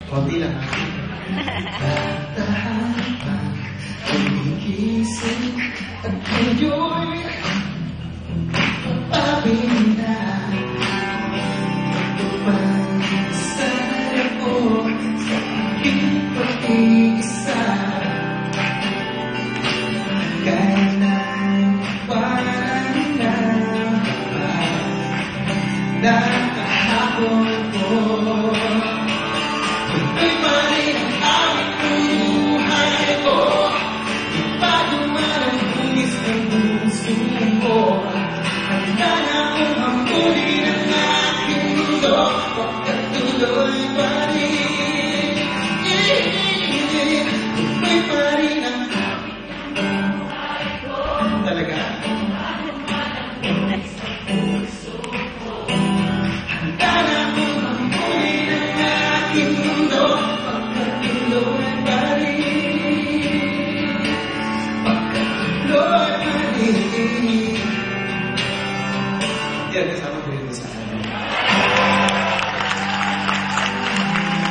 Konti lang ha. Tahan-tahan, kumigising at ngayon pabinda. Pansara ko sa aking pag-iisa. Kaya nang parang nakahapon ko. Ito'y maring ang aming buhay ko. Bago man ang hugis ng puso ko, handa na akong hampunin ang aking mundo. Pagkat tuloy pa rin. Ito'y pa rin ang buhay ko. Talaga. Handa na akong hampunin ang aking mundo. Pagkat tuloy pa rin. Pagkat tuloy pa rin. Yan, kasama ko rin sa akin.